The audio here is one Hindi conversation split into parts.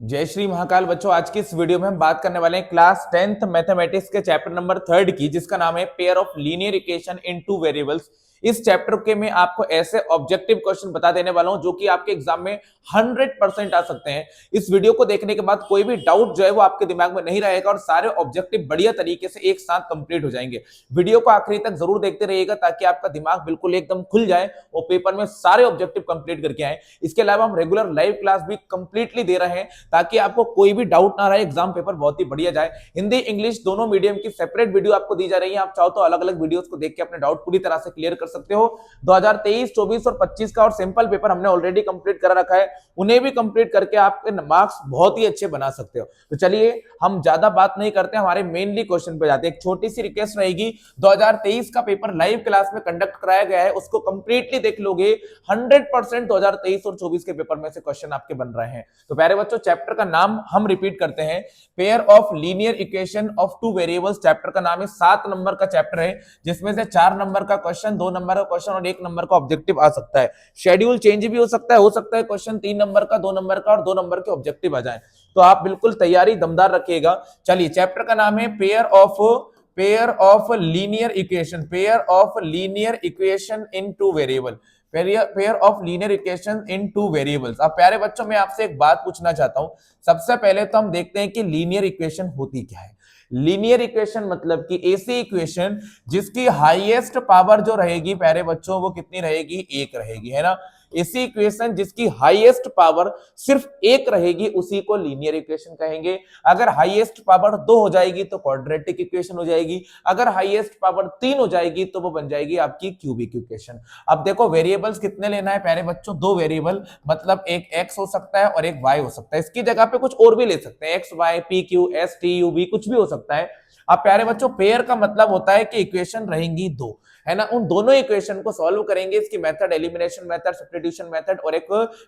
जय श्री महाकाल बच्चों। आज की इस वीडियो में हम बात करने वाले हैं क्लास 10th मैथमेटिक्स के चैप्टर नंबर 3 की, जिसका नाम है pair of linear equation in two variables. इस चैप्टर के मैं आपको ऐसे ऑब्जेक्टिव क्वेश्चन बता देने वाला हूं जो कि आपके एग्जाम में 100% आ सकते हैं। इस वीडियो को देखने के बाद कोई भी डाउट जो है वो आपके दिमाग में नहीं रहेगा और सारे ऑब्जेक्टिव बढ़िया तरीके से एक साथ कंप्लीट हो जाएंगे। वीडियो को आखिरी तक जरूर देखते रहिएगा ताकि आपका दिमाग बिल्कुल एकदम खुल जाए और पेपर में सारे ऑब्जेक्टिव कंप्लीट करके आए। इसके अलावा हम रेगुलर लाइव क्लास भी कंप्लीटली दे रहे हैं ताकि आपको कोई भी डाउट ना रहे, एग्जाम पेपर बहुत ही बढ़िया जाए। हिंदी इंग्लिश दोनों मीडियम की सेपरेट वीडियो आपको दी जा रही है। आप चाहो तो अलग अलग वीडियोस को देख के अपने डाउट पूरी तरह से क्लियर कर सकते हो। 2023, 24 और 25 का और सिंपल पेपर हमने ऑलरेडी कंप्लीट कर रखा है, उन्हें भी कंप्लीट करके आपके मार्क्स बहुत ही अच्छे बना सकते हो। तो चलिए हम ज्यादा बात नहीं करते, हमारे मेनली क्वेश्चन पे जाते हैं। एक छोटी सी रिक्वेस्ट रहेगी, 2023 का पेपर लाइव क्लास में कंडक्ट कराया गया है, उसको कंप्लीटली देख लोगे 100% 2023 और 24 के पेपर में से क्वेश्चन आपके बन रहे हैं। तो प्यारे बच्चों, चैप्टर का नाम हम रिपीट करते हैं, pair of linear equation of two variables. Chapter का नाम है, 7 नंबर का चैप्टर है, जिसमें से 4 नंबर का क्वेश्चन, 2 नंबर का क्वेश्चन और 1 नंबर का ऑब्जेक्टिव आ सकता है। शेड्यूल चेंज भी हो सकता है क्वेश्चन 3 नंबर का, 2 नंबर का और 2 नंबर के ऑब्जेक्टिव आ जाए। तो आप बिल्कुल तैयारी दमदार रखिएगा। चलिए, चैप्टर का नाम है pair of linear equation in two variable. Pair of linear equation in two variables. अब प्यारे बच्चों, मैं आपसे एक बात पूछना चाहता हूं। सबसे पहले तो हम देखते हैं कि लीनियर इक्वेशन होती क्या है। लीनियर इक्वेशन मतलब कि ऐसी इक्वेशन जिसकी हाईएस्ट पावर जो रहेगी प्यारे बच्चों वो कितनी रहेगी, 1 रहेगी, है ना। ऐसी इक्वेशन जिसकी हाईएस्ट पावर सिर्फ 1 रहेगी उसी को लीनियर इक्वेशन कहेंगे। अगर हाईएस्ट पावर 2 हो जाएगी तो क्वाड्रेटिक इक्वेशन हो जाएगी। अगर हाईएस्ट पावर 3 हो जाएगी तो वो बन जाएगी आपकी क्यूबिक इक्वेशन। अब देखो, वेरिएबल्स कितने लेना है प्यारे बच्चों, 2 वेरिएबल, मतलब एक x हो सकता है और एक y हो सकता है। इसकी जगह पे कुछ और भी ले सकते हैं, x y p q s t u v, कुछ भी हो सकता है। अब प्यारे बच्चों, पेयर का मतलब होता है कि इक्वेशन रहेंगी 2, है ना। उन दोनों इक्वेशन को सॉल्व करेंगे। इसकी method elimination method, substitution method और एक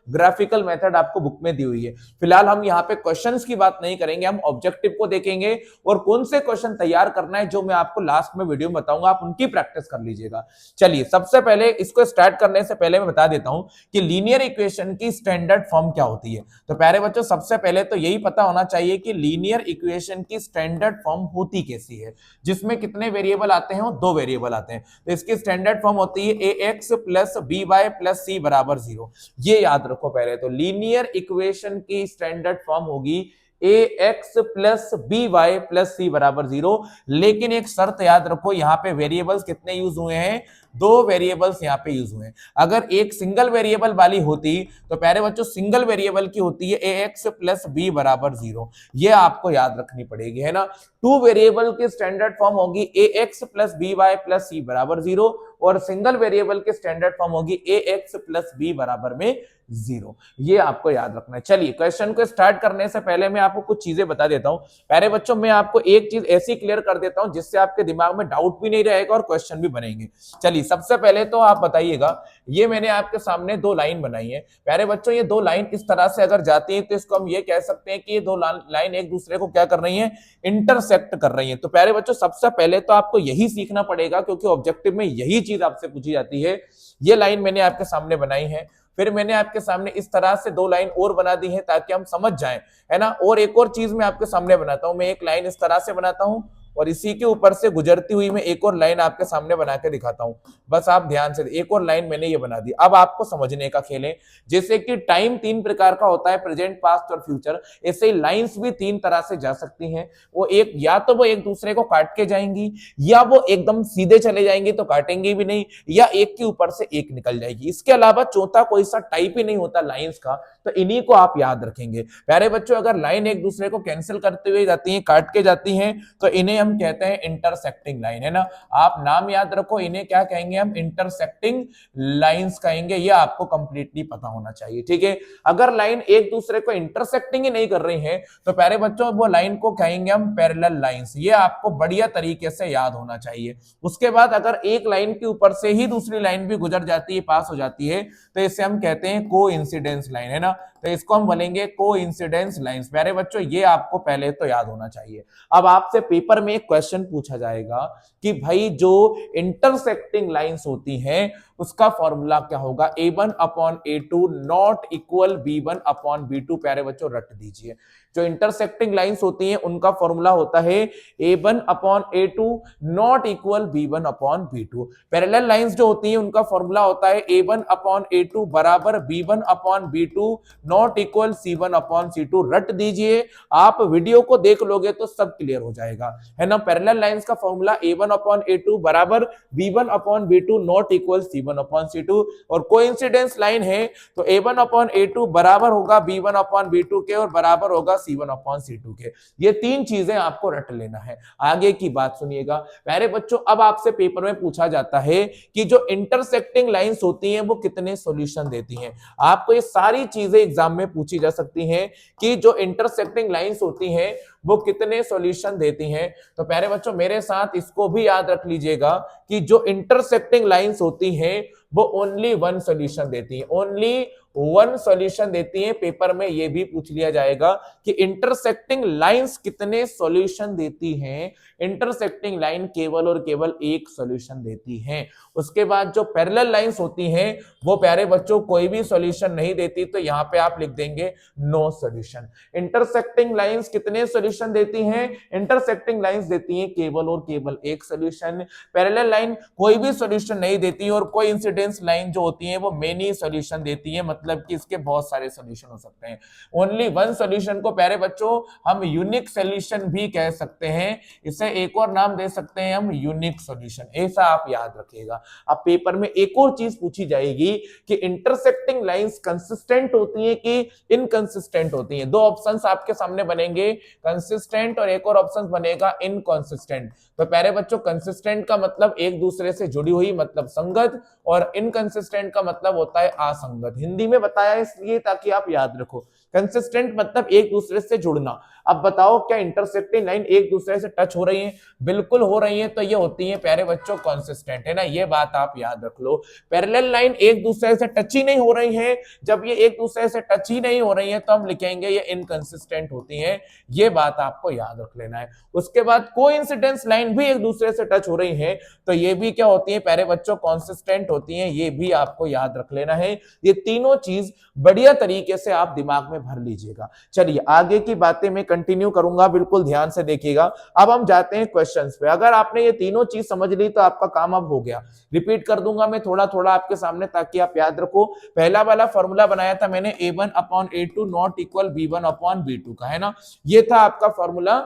ग्राफिकल मेथड आपको बुक में दी हुई है। फिलहाल हम यहाँ पे क्वेश्चंस की बात नहीं करेंगे, हम ऑब्जेक्टिव को देखेंगे और कौन से क्वेश्चन तैयार करना है जो मैं आपको लास्ट में वीडियो में बताऊंगा, आप उनकी प्रैक्टिस कर लीजिएगा। चलिए, सबसे पहले इसको स्टार्ट करने से पहले मैं बता देता हूं कि लीनियर इक्वेशन की स्टैंडर्ड फॉर्म क्या होती है। तो प्यारे बच्चों, सबसे पहले तो यही पता होना चाहिए कि लीनियर इक्वेशन की स्टैंडर्ड फॉर्म होती कैसी है, जिसमें कितने वेरिएबल आते हैं, 2 वेरिएबल आते हैं। तो इसकी स्टैंडर्ड फॉर्म होती है ax plus by plus c बराबर 0। ये याद रखो पहले तो, लीनियर इक्वेशन की स्टैंडर्ड फॉर्म होगी ax plus by plus c बराबर 0। लेकिन एक शर्त याद रखो, यहाँ पे वेरिएबल्स कितने यूज हुए हैं, 2 वेरिएबल्स यहाँ पे यूज हुए हैं। अगर एक सिंगल वेरिएबल वाली होती तो प्यारे बच्चों सिंगल वेरिएबल की होती है ax प्लस b बराबर 0। ये आपको याद रखनी पड़ेगी, है ना। 2 वेरिएबल की स्टैंडर्ड फॉर्म होगी ax plus by plus c बराबर 0 और सिंगल वेरिएबल की स्टैंडर्ड फॉर्म होगी ax प्लस b बराबर में 0। ये आपको याद रखना है। चलिए, क्वेश्चन को स्टार्ट करने से पहले मैं आपको कुछ चीजें बता देता हूं। प्यारे बच्चों, मैं आपको एक चीज ऐसी क्लियर कर देता हूं जिससे आपके दिमाग में डाउट भी नहीं रहेगा और क्वेश्चन भी बनेंगे। चलिए, सबसे पहले तो आप बताइएगा, ये मैंने आपके सामने 2 लाइन बनाई है। प्यारे बच्चों, ये 2 लाइन इस तरह से अगर जाती है तो इसको हम ये कह सकते हैं कि ये 2 लाइन एक दूसरे को क्या कर रही है, इंटरसेक्ट कर रही है। तो प्यारे बच्चों, सबसे पहले तो आपको यही सीखना पड़ेगा क्योंकि ऑब्जेक्टिव में यही चीज आपसे पूछी जाती है। ये लाइन मैंने आपके सामने बनाई है, फिर मैंने आपके सामने इस तरह से 2 लाइन और बना दी है ताकि हम समझ जाएं, है ना। और एक और चीज मैं आपके सामने बनाता हूं, मैं एक लाइन इस तरह से बनाता हूं और इसी के ऊपर से गुजरती हुई मैं एक और लाइन आपके सामने बना के दिखाता हूं। बस आप ध्यान से, एक और लाइन मैंने ये बना दी। अब आपको समझने का खेल है, जैसे कि टाइम 3 प्रकार का होता है, प्रेजेंट, पास्ट और फ्यूचर, ऐसे ही लाइंस भी 3 तरह से जा सकती हैं। वो एक, या तो वो एक दूसरे को काट के जाएंगी, या वो एकदम सीधे चले जाएंगी तो काटेंगे भी नहीं, या एक के ऊपर से एक निकल जाएगी। इसके अलावा चौथा कोई सा टाइप ही नहीं होता लाइंस का, तो इन्हीं को आप याद रखेंगे। प्यारे बच्चों, अगर लाइन एक दूसरे को कैंसिल करते हुए जाती है, काट के जाती है, तो इन्हें हम कहते हैं इंटरसेक्टिंग लाइन, है ना। आप नाम याद रखो, इन्हें क्या कहेंगे हम, इंटरसेक्टिंग लाइंस कहेंगे। ये आपको कंप्लीटली पता होना चाहिए, ठीक है। अगर लाइन एक दूसरे को इंटरसेक्टिंग ही नहीं कर रही है तो प्यारे बच्चों वो लाइन को कहेंगे हम पैरेलल लाइंस। ये आपको बढ़िया तरीके से याद होना चाहिए। उसके बाद अगर एक लाइन के ऊपर से ही दूसरी लाइन भी गुजर जाती है, पास हो जाती है, तो इसे हम कहते हैं कोइंसिडेंस लाइन, है ना। तो इसको हम बोलेंगे कोइंसिडेंस लाइंस। प्यारे बच्चों ये आपको पहले तो याद होना चाहिए। अब आपसे पेपर में एक क्वेश्चन पूछा जाएगा कि भाई जो इंटरसेक्टिंग लाइंस होती हैं उसका फॉर्मूला क्या होगा, A1 upon A2 not equal B1 upon B2। प्यारे बच्चों रट दीजिए, जो इंटरसेक्टिंग लाइंस होती हैं उनका फॉर्मूला होता है A1 upon A2 not equal B1 upon B2। Parallel lines जो होती हैं उनका फॉर्मूला होता है A1 अपॉन A2 बराबर B1 upon B2 not equal C1 upon C2। रट दीजिए, आप वीडियो को देख लोगे तो सब क्लियर हो जाएगा, है ना। पैरेलल लाइंस का फॉर्मूला A1 अपॉन A2 बराबर B1 upon B2 not equal C1 upon C2। और कोइंसिडेंस लाइन है तो A1 अपॉन A2 बराबर होगा B1 अपॉन B2 के और बराबर होगा C1 अपॉन C2 के। ये तीन चीजें आपको रट लेना है। आगे की बात सुनिएगा प्यारे बच्चों, अब आपसे पेपर में पूछा जाता है कि जो इंटरसेक्टिंग लाइंस होती हैं वो कितने सॉल्यूशन देती हैं। आपको ये सारी चीजें एग्जाम में पूछी जा सकती हैं कि जो इंटरसेक्टिंग लाइंस होती हैं वो कितने सॉल्यूशन देती हैं। तो प्यारे बच्चों मेरे साथ इसको भी याद रख लीजिएगा कि जो इंटरसेक्टिंग लाइंस होती हैं वो ओनली वन सॉल्यूशन देती है, ओनली वन सॉल्यूशन देती है। पेपर में यह भी पूछ लिया जाएगा कि इंटरसेक्टिंग लाइंस कितने सॉल्यूशन देती हैं। इंटरसेक्टिंग लाइन केवल और केवल एक सॉल्यूशन देती है। उसके बाद जो पैरेलल लाइंस होती हैं वो प्यारे बच्चों कोई भी सॉल्यूशन नहीं देती, तो यहां पे आप लिख देंगे नो सॉल्यूशन। इंटरसेक्टिंग लाइंस कितने सॉल्यूशन देती हैं, इंटरसेक्टिंग लाइंस देती हैं केवल और केवल एक सॉल्यूशन। पैरेलल लाइन कोई भी सॉल्यूशन नहीं देती और कोई इंसिडेंस लाइन जो होती है वो मेनी सॉल्यूशन देती है, मतलब कि इसके बहुत सारे सॉल्यूशन हो सकते हैं। ओनली वन सॉल्यूशन को प्यारे बच्चों हम यूनिक सॉल्यूशन भी कह सकते हैं, इसे एक और नाम दे सकते हैं हम यूनिक सॉल्यूशन, ऐसा आप याद रखिएगा। अब पेपर में एक और चीज पूछी जाएगी कि इंटरसेक्टिंग लाइंस कंसिस्टेंट होती हैं कि इनकंसिस्टेंट होती हैं। दो ऑप्शंस आपके सामने बनेंगे, कंसिस्टेंट और एक और ऑप्शन बनेगा इनकंसिस्टेंट। तो प्यारे बच्चों कंसिस्टेंट का मतलब एक दूसरे से जुड़ी हुई मतलब संगत, और इनकंसिस्टेंट का मतलब होता है असंगत। हिंदी में बताया इसलिए ताकि आप याद रखो। कंसिस्टेंट मतलब एक दूसरे से जुड़ना। अब बताओ क्या इंटरसेक्टिंग लाइन एक दूसरे से टच हो रही है, बिल्कुल हो रही है, तो ये होती है प्यारे बच्चों कंसिस्टेंट, है ना। ये बात आप याद रख लो। पैरेलल लाइन एक दूसरे से टच ही नहीं हो रही है, जब ये एक दूसरे से टच ही नहीं हो रही है तो हम लिखेंगे ये इनकंसिस्टेंट होती है। ये बात आपको याद रख लेना है। उसके बाद कोइंसिडेंस लाइन भी एक दूसरे से टच हो रही है, तो ये भी क्या होती है प्यारे बच्चों कंसिस्टेंट होती है। ये भी आपको याद रख लेना है। ये तीनों चीज बढ़िया तरीके से आप दिमाग में भर लीजिएगा। चलिए आगे की बातें मैं कंटिन्यू करूंगा, बिल्कुल ध्यान से देखिएगा। अब हम जाते हैं क्वेश्चंस पे। अगर आपने ये तीनों चीज समझ ली तो आपका काम अब हो गया। रिपीट कर दूंगा मैं थोड़ा थोड़ा आपके सामने ताकि आप याद रखो। पहला वाला फॉर्मूला बनाया था मैंने A1 upon A2 not equal B1 upon B2 का, है ना। ये था आपका फॉर्मूला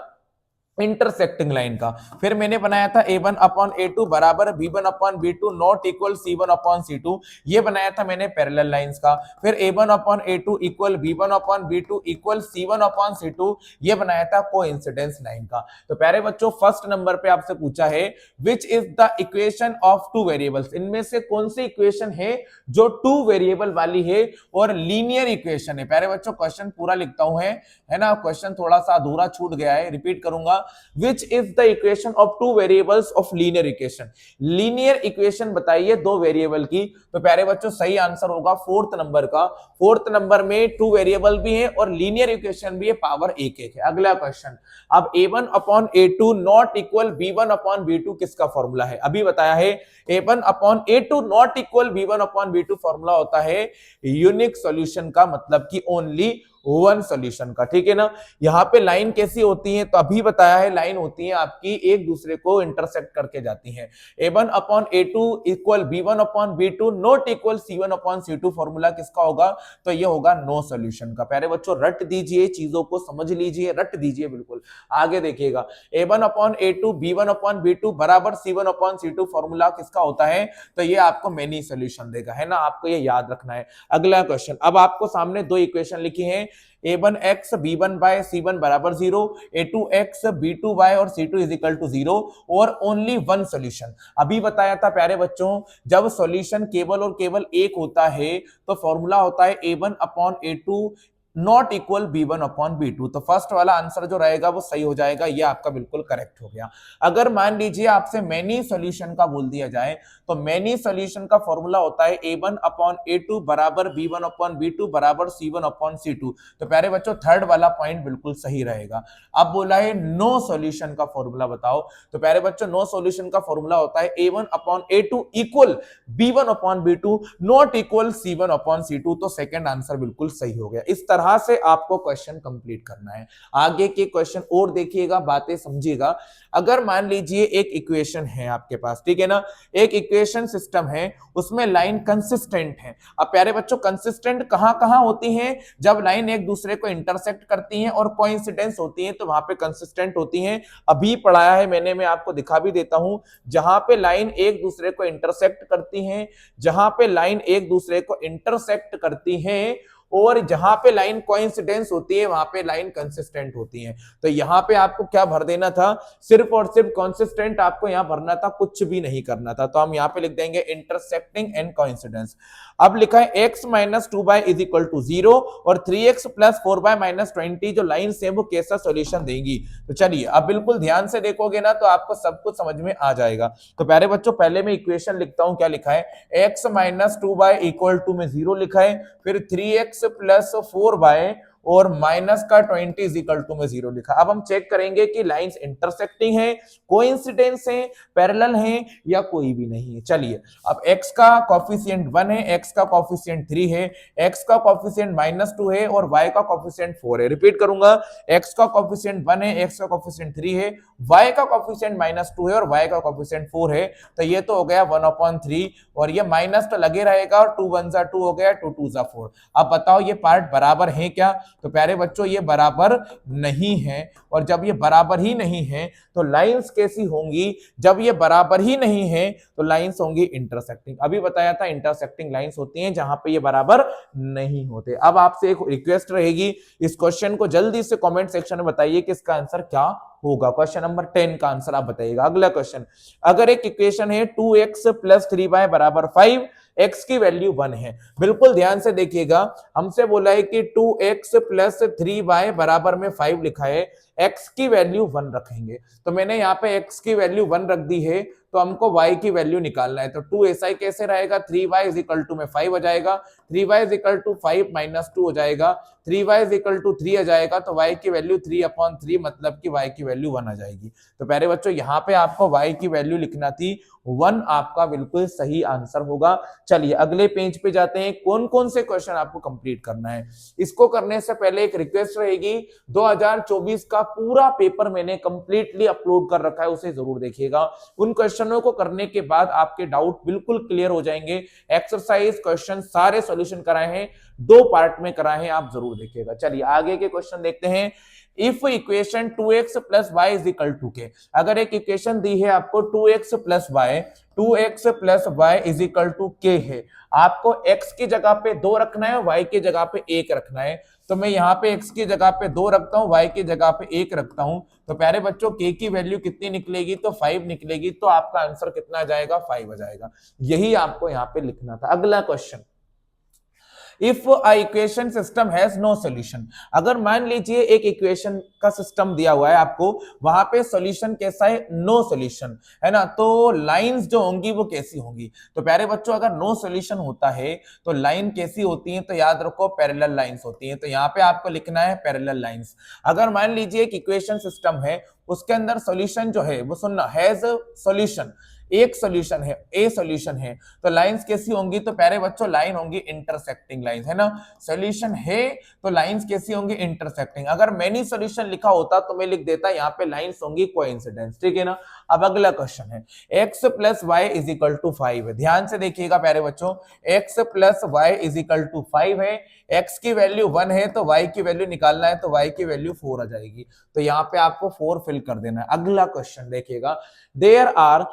इंटरसेक्टिंग लाइन का। फिर मैंने बनाया था A1 अपॉन A2 बराबर B1 upon B2 not equal C1 upon C2। ये बनाया था मैंने पैरेलल लाइंस का। फिर A1 upon A2 equal B1 upon B2 equal C1 upon C2। ये बनाया था कोइंसिडेंस लाइन का। तो प्यारे बच्चों फर्स्ट नंबर पे आपसे पूछा है which is the equation of two variables. इनमें से कौन सी इक्वेशन है जो टू वेरिएबल वाली है और लीनियर इक्वेशन है। प्यारे बच्चों क्वेश्चन पूरा लिखता हूं, है ना। क्वेश्चन थोड़ा सा अधूरा छूट गया है, रिपीट करूंगा। Which is the equation of two variables of linear equation? Linear equation बताइए दो वेरिएबल की। तो प्यारे बच्चों सही आंसर होगा फोर्थ नंबर का। फोर्थ नंबर में टू वेरिएबल भी है और लीनियर इक्वेशन भी है, पावर एक एक है। अगला क्वेश्चन, अब A1 upon A2 not equal B1 upon B2 किसका फॉर्मूला है। अभी बताया है A1 upon A2 not equal B1 upon B2 formula होता है यूनिक सॉल्यूशन का, मतलब कि ओनली वन सॉल्यूशन का, ठीक है ना। यहाँ पे लाइन कैसी होती है तो अभी बताया है, लाइन होती है आपकी एक दूसरे को इंटरसेक्ट करके जाती है। A1 upon A2 equal B1 upon B2 not equal C1 upon C2 formula किसका होगा, तो ये होगा नो सॉल्यूशन का। प्यारे बच्चों रट दीजिए, चीजों को समझ लीजिए, रट दीजिए बिल्कुल। आगे देखिएगा A1 upon A2 B1 upon B2 बराबर C1 अपॉन C2 फॉर्मूला किसका होता है, तो ये आपको मेनी सॉल्यूशन देगा, है ना। आपको ये याद रखना है। अगला क्वेश्चन, अब आपको सामने दो इक्वेशन लिखी है, A1x B1 by C1 बराबर 0, A2x B2 by और C2 इज इक्वल टू 0 और ओनली वन सॉल्यूशन। अभी बताया था प्यारे बच्चों जब सॉल्यूशन केवल और केवल एक होता है तो फॉर्मूला होता है A1 upon A2 not equal b1/b2। तो फर्स्ट वाला आंसर जो रहेगा वो सही हो जाएगा, ये आपका बिल्कुल करेक्ट हो गया। अगर मान लीजिए आपसे मेनी सॉल्यूशन का बोल दिया जाए तो मेनी सॉल्यूशन का फॉर्मूला होता है a1/a2 बराबर b1/b2 बराबर c1/c2। तो प्यारे बच्चों थर्ड वाला पॉइंट बिल्कुल सही रहेगा। अब बोला है नो सॉल्यूशन का फॉर्मूला बताओ, तो प्यारे बच्चों नो सॉल्यूशन का फॉर्मूला होता है a1/a2 equal b1/b2 not equal c1/c2। तो सेकंड आंसर बिल्कुल सही हो गया। इस तरह से आपको क्वेश्चन कंप्लीट करना है। आगे के क्वेश्चन और देखिएगा, बातें समझिएगा। अगर मान लीजिए एक इक्वेशन है आपके पास, ठीक है ना, एक इक्वेशन सिस्टम है, उसमें लाइन कंसिस्टेंट है। अब प्यारे बच्चों कंसिस्टेंट कहां कहां होती है? जब लाइन एक दूसरे को इंटरसेक्ट करती हैं और कोइंसिडेंस होती है तो वहां पे कंसिस्टेंट होती हैं। अभी पढ़ाया है मैंने, मैं आपको दिखा भी देता हूं। जहां पे लाइन एक दूसरे को इंटरसेक्ट करती हैं, जहां पे लाइन एक दूसरे को इंटरसेक्ट करती हैं और जहां पे लाइन कोइंसिडेंस होती है वहां पे लाइन कंसिस्टेंट होती है। तो यहां पे आपको क्या भर देना था? सिर्फ और सिर्फ कंसिस्टेंट आपको यहां भरना था, कुछ भी नहीं करना था। तो हम यहां पे लिख देंगे इंटरसेक्टिंग एंड कोइंसिडेंस। अब लिखा है x minus 2y is equal to 0 और 3x प्लस 4y माइनस 20 जो लाइन है वो कैसा सॉल्यूशन देंगी। तो चलिए अब बिल्कुल ध्यान से देखोगे ना तो आपको सब कुछ समझ में आ जाएगा। तो प्यारे बच्चों पहले मैं इक्वेशन लिखता हूं, क्या लिखा है? x minus 2y equal to में 0 लिखा है, फिर 3x प्लस 4y और माइनस का 20 इज इक्वल टू में 0 लिखा। अब हम चेक करेंगे कि लाइंस इंटरसेक्टिंग है, कोइंसिडेंस है, पैरेलल है या कोई भी नहीं है। चलिए अब x का कोफिशिएंट 1 है, x का कोफिशिएंट 3 है, x का कोफिशिएंट -2 है और y का कोफिशिएंट 4 है। रिपीट करूंगा, x का कोफिशिएंट 1 है, x का कोफिशिएंट 3 है, y का कोफिशिएंट -2 है और y का कोफिशिएंट 4 है। तो ये तो हो गया 1/3 और ये माइनस तो लगे रहेगा और 2 1 जा 2 हो गया, 2 2 जा 4। अब बताओ ये पार्ट बराबर है क्या? तो प्यारे बच्चों ये बराबर नहीं है। और जब ये बराबर ही नहीं है तो लाइंस कैसी होंगी? जब ये बराबर ही नहीं है तो लाइंस होंगी इंटरसेक्टिंग। अभी बताया था इंटरसेक्टिंग लाइंस होती हैं जहां पे ये बराबर नहीं होते। अब आपसे एक रिक्वेस्ट रहेगी, इस क्वेश्चन को जल्दी से कमेंट सेक्शन में बताइए कि इसका आंसर क्या होगा। क्वेश्चन नंबर 10 का आंसर आप बताइएगा। अगला क्वेश्चन, अगर एक इक्वेशन है 2x प्लस 3y बराबर 5, x की वैल्यू 1 है। बिल्कुल ध्यान से देखिएगा, हमसे बोला है कि 2x प्लस 3y बराबर में 5 लिखा है, x की वैल्यू 1 रखेंगे। तो मैंने यहाँ पे x की वैल्यू 1 रख दी है, तो हमको y की वैल्यू निकालना है। तो 2 ऐसा ही कैसे रहेगा? 3y इज इक्वल टू में 5 हो जाएगा, 3y is equal to 5 minus 2 हो जाएगा, 3y इज इक्वल टू 3 आ जाएगा। तो y की वैल्यू 3/3 मतलब कि y की वैल्यू 1 आ जाएगी। तो प्यारे बच्चों यहाँ पे आपको y की वैल्यू लिखना थी 1, आपका बिल्कुल सही आंसर होगा। चलिए अगले पेज पे जाते हैं। कौन कौन से क्वेश्चन आपको कंप्लीट करना है, इसको करने से पहले एक रिक्वेस्ट रहेगी, 2024 का पूरा पेपर मैंने कंप्लीटली अपलोड कर रखा है, उसे जरूर देखिएगा। उन क्वेश्चनों को करने के बाद आपके डाउट बिल्कुल क्लियर हो जाएंगे। एक्सरसाइज क्वेश्चन सारे सॉल्यूशन कराए हैं, 2 पार्ट में कराए हैं, आप जरूर देखिएगा। चलिए आगे के क्वेश्चन देखते हैं। If equation 2x plus y is equal to k, अगर एक इक्वेशन दी है आपको 2x plus y is equal to k है, आपको x की जगह पे 2 रखना है, y की जगह पे 1 रखना है। तो मैं यहाँ पे x की जगह पे 2 रखता हूँ, y की जगह पे 1 रखता हूँ। तो प्यारे बच्चों k की वैल्यू कितनी निकलेगी? तो 5 निकलेगी। तो आपका आंसर कितना आ जाएगा? 5 आ जाएगा। यही आपको यहाँ पे लिखना था। अगला question, if a equation system has no solution, अगर मान लीजिए एक इक्वेशन का सिस्टम दिया हुआ है आपको, वहां पे सॉल्यूशन कैसा है? नो सॉल्यूशन है ना। तो लाइंस जो होंगी वो कैसी होंगी? तो प्यारे बच्चों अगर नो सॉल्यूशन होता है तो लाइन कैसी होती है? तो याद रखो पैरेलल लाइंस होती हैं। तो यहाँ पे आपको लिखना है पैरेलल लाइंस। अगर मान लीजिए एक इक्वेशन सिस्टम है, उसके अंदर सॉल्यूशन जो है वो सुनना हैज सॉल्यूशन, एक सॉल्यूशन है, ए सॉल्यूशन है, तो लाइंस कैसी होंगी? तो प्यारे बच्चों लाइन होंगी इंटरसेक्टिंग लाइंस, है ना। सॉल्यूशन है तो लाइंस कैसी होंगी? इंटरसेक्टिंग। अगर मेनी सॉल्यूशन लिखा होता तो मैं लिख देता यहाँ पे लाइंस होंगी कोइंसिडेंस, ठीक है ना। अब अगला क्वेश्चन है, x plus y is equal to 5 है। ध्यान से देखिएगा प्यारे बच्चों, x plus y is equal to 5 है, x की वैल्यू 1 है तो y की वैल्यू निकालना है, तो y की वैल्यू 4 आ जाएगी। तो यहाँ पे आपको 4 फिल कर देना है। अगला क्वेश्चन देखिएगा, there are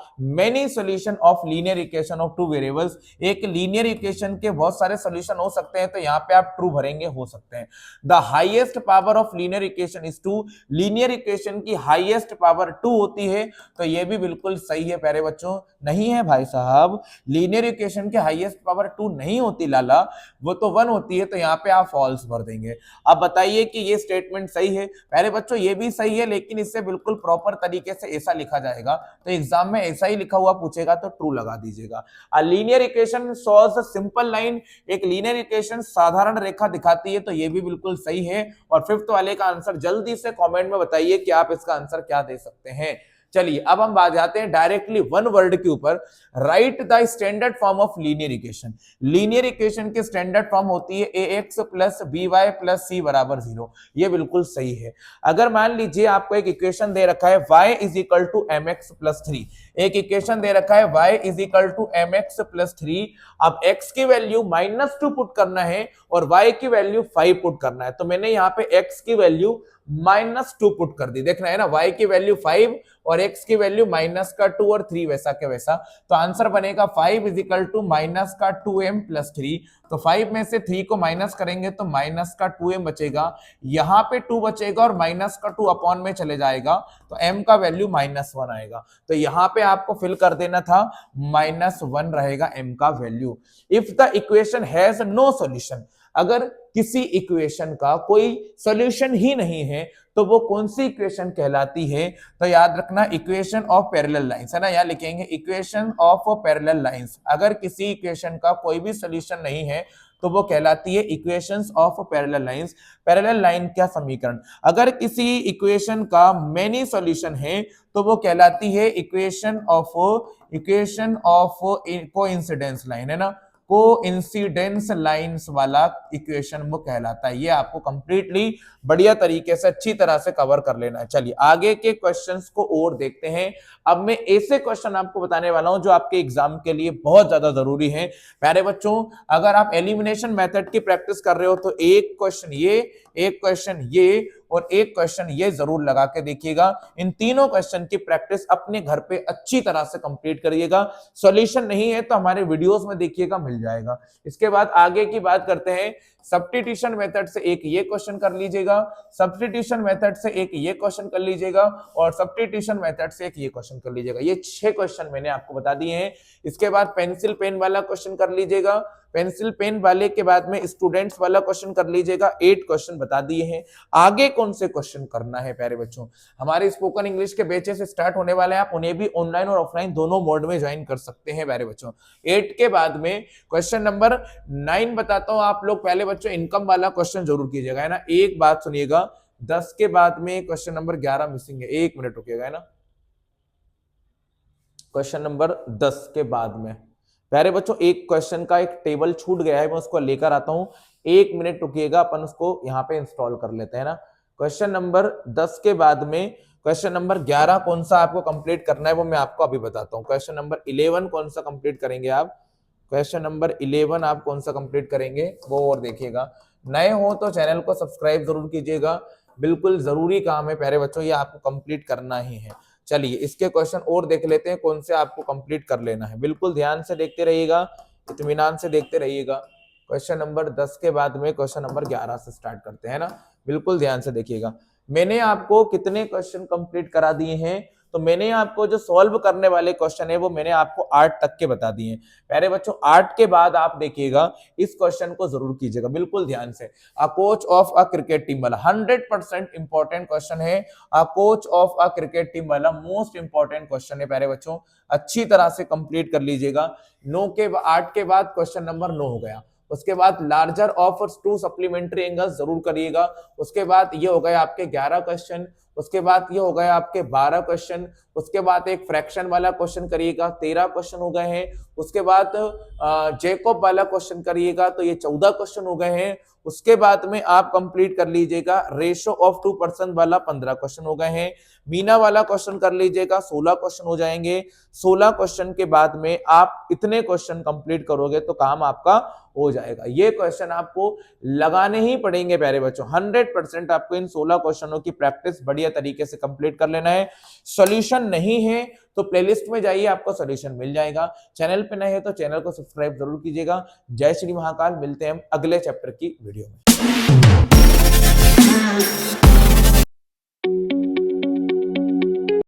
many solution of linear equation of two variables, एक लीनियर इक्वेशन के बहुत सारे सॉल्यूशन हो सकते हैं, तो यहाँ पे आप ट्रू भरेंगे, हो सकते हैं। The highest power of linear equation is 2, linear equation की हाईएस्ट पावर 2 होती है, तो ये भी बिल्कुल सही है प्यारे बच्चों। नहीं है भाई साहब, लीनियर इक्वेशन की हाईएस्ट पावर 2 नहीं होती लाला, वो तो 1 होती है, तो यहाँ पे आप फॉल्स भर देंगे। अब बताइए कि ये स्टेटमेंट सही है प्यारे बच्चों, ये भी सही है, लेकिन इससे बिल्कुल प्रॉपर तरीके से ऐसा लिखा जाएगा, तो एग्जाम में ऐसा ही लिखा हुआ पूछेगा तो ट्रू लगा दीजिएगा। A linear equation solves a simple line, एक लीनियर इक्वेशन साधारण रेखा दिखाती है, तो ये भी बिल्कुल सही है। और फिफ्थ वाले का आंसर जल्दी से कमेंट में बताइए कि आप इसका आंसर क्या दे सकते हैं। चलिए अब हम बात जाते हैं डायरेक्टली वन वर्ड के ऊपर। Right the standard form of linear equation, linear equation की स्टैंडर्ड फॉर्म होती है ax plus by plus c बराबर 0, ये बिल्कुल सही है। अगर मान लीजिए आपको एक इक्वेशन दे रखा है y is equal to mx plus 3, एक इक्वेशन दे रखा है y is equal to mx plus 3, अब x की वैल्यू -2 पुट करना है और y की वैल्यू 5 पुट करना है, तो मैंने यहाँ पे x की वैल्यू -2 पुट कर दी, देखना है ना, y की वैल्यू 5 और x की वैल्यू -2 और 3 वैसा के वैसा, तो आंसर बनेगा 5 is equal to -2m plus 3, तो 5 में से 3 को माइनस करेंगे तो -2m बचेगा, यहाँ पे 2 बचेगा और -2 अपॉन में चले जाएगा, तो m का वैल्यू -1 आएगा, तो यहाँ पे आपको फिल कर देना था, -1 रहेगा m का value. If the equation has no solution, अगर किसी इक्वेशन का कोई सॉल्यूशन ही नहीं है तो वो कौन सी इक्वेशन कहलाती है, तो याद रखना इक्वेशन ऑफ पैरेलल लाइंस है ना, यहाँ लिखेंगे इक्वेशन ऑफ पैरेलल लाइंस। अगर किसी इक्वेशन का कोई भी सॉल्यूशन नहीं है तो वो कहलाती है equations of parallel lines. Parallel line क्या समीकरण, अगर किसी इक्वेशन का मेनी सॉल्यूशन है तो वो कहलाती है इक्वेशन ऑफ कोइंसिडेंस लाइन है ना, कोइंसिडेंस लाइंस वाला इक्वेशन वो कहलाता है। ये आपको कंप्लीटली बढ़िया तरीके से अच्छी तरह से कवर कर लेना है। चलिए आगे के क्वेश्चंस को और देखते हैं। अब मैं ऐसे क्वेश्चन आपको बताने वाला हूं जो आपके एग्जाम के लिए बहुत ज्यादा जरूरी है प्यारे बच्चों। अगर आप एलिमिनेशन मेथड की प्रैक्टिस कर रहे हो तो एक क्वेश्चन ये, एक क्वेश्चन ये और एक क्वेश्चन ये जरूर लगा के देखिएगा। इन तीनों क्वेश्चन की प्रैक्टिस अपने घर पे अच्छी तरह से कंप्लीट करिएगा। सॉल्यूशन नहीं है तो हमारे वीडियोस में देखिएगा, मिल जाएगा। इसके बाद आगे की बात करते हैं। सब्स्टिट्यूशन मेथड से एक ये क्वेश्चन कर लीजिएगा, सब्स्टिट्यूशन मेथड से एक ये क्वेश्चन कर लीजिएगा और सब्स्टिट्यूशन मेथड से एक ये क्वेश्चन कर लीजिएगा। ये 6 क्वेश्चन मैंने आपको बता दिए हैं। इसके बाद पेंसिल पेन वाला क्वेश्चन कर लीजिएगा, पेंसिल पेन वाले के बाद में स्टूडेंट्स वाला क्वेश्चन कर लीजिएगा। 8 क्वेश्चन बता दिए हैं। आगे कौन से क्वेश्चन करना है प्यारे बच्चों, हमारे स्पोकन इंग्लिश के बैचेस स्टार्ट होने वाले हैं, आप उन्हें भी ऑनलाइन और ऑफलाइन दोनों मोड में ज्वाइन कर सकते हैं प्यारे बच्चों। 8 के बाद में क्वेश्चन नंबर 9 बताता हूं। आप लोग पहले बच्चों इनकम वाला क्वेश्चन जरूर कीजिएगा है ना। एक बात सुनिएगा, 10 के बाद में क्वेश्चन नंबर 11 मिसिंग है, 1 मिनट रुकिएगा है ना। क्वेश्चन नंबर 10 के बाद में प्यारे बच्चों एक क्वेश्चन का एक टेबल छूट गया है, मैं उसको लेकर आता हूं, 1 मिनट रुकिएगा, अपन उसको यहाँ पे इंस्टॉल कर लेते हैं ना। क्वेश्चन नंबर 10 के बाद में क्वेश्चन नंबर 11 कौन सा आपको कंप्लीट करना है वो मैं आपको अभी बताता हूँ। क्वेश्चन नंबर 11 कौन सा कंप्लीट करेंगे आप, क्वेश्चन नंबर 11 आप कौन सा कंप्लीट करेंगे वो और देखिएगा। नए हो तो चैनल को सब्सक्राइब जरूर कीजिएगा, बिल्कुल जरूरी काम है प्यारे बच्चों, ये आपको कंप्लीट करना ही है। चलिए इसके क्वेश्चन और देख लेते हैं कौन से आपको कंप्लीट कर लेना है। बिल्कुल ध्यान से देखते रहिएगा, इत्मीनान से देखते रहिएगा। क्वेश्चन नंबर 10 के बाद में क्वेश्चन नंबर 11 से स्टार्ट करते हैं ना, बिल्कुल ध्यान से देखिएगा। मैंने आपको कितने क्वेश्चन कंप्लीट करा दिए हैं, तो मैंने आपको जो सॉल्व करने वाले क्वेश्चन है वो मैंने आपको 8 तक के बता दिए हैं प्यारे बच्चों। 8 के बाद आप देखिएगा इस क्वेश्चन को जरूर कीजिएगा बिल्कुल ध्यान से। A coach of a cricket team वाला 100% इंपॉर्टेंट क्वेश्चन है। A coach of a cricket team वाला मोस्ट इंपॉर्टेंट क्वेश्चन है प्यारे बच्चों, अच्छी तरह से कंप्लीट कर लीजिएगा। 8 के बाद क्वेश्चन नंबर 9 हो गया। उसके बाद लार्जर ऑफ 2 सप्लीमेंट्री एंगल्स जरूर करिएगा। उसके बाद ये हो गए आपके 11 क्वेश्चन। उसके बाद ये हो गए आपके 12 क्वेश्चन। उसके बाद एक फ्रैक्शन वाला क्वेश्चन करिएगा, 13 क्वेश्चन हो गए हैं। उसके बाद जेकॉब वाला क्वेश्चन करिएगा तो ये 14 क्वेश्चन हो गए हैं। उसके बाद में आप कंप्लीट कर लीजिएगा रेशो ऑफ 2 पर्सन वाला 15 क्वेश्चन हो गए हैं। मीना वाला क्वेश्चन कर लीजिएगा, 16 क्वेश्चन हो जाएंगे। 16 क्वेश्चन के बाद में आप इतने क्वेश्चन कंप्लीट करोगे तो काम आपका हो जाएगा। ये क्वेश्चन आपको लगाने ही पड़ेंगे प्यारे बच्चों, 100% आपको इन 16 क्वेश्चनों की प्रैक्टिस बढ़िया तरीके से कंप्लीट कर लेना है। सॉल्यूशन नहीं है तो प्लेलिस्ट में जाइए, आपको सॉल्यूशन मिल जाएगा। चैनल पे नए हैं तो चैनल को सब्सक्राइब जरूर कीजिएगा। जय श्री महाकाल, मिलते हैं हम अगले चैप्टर की वीडियो में।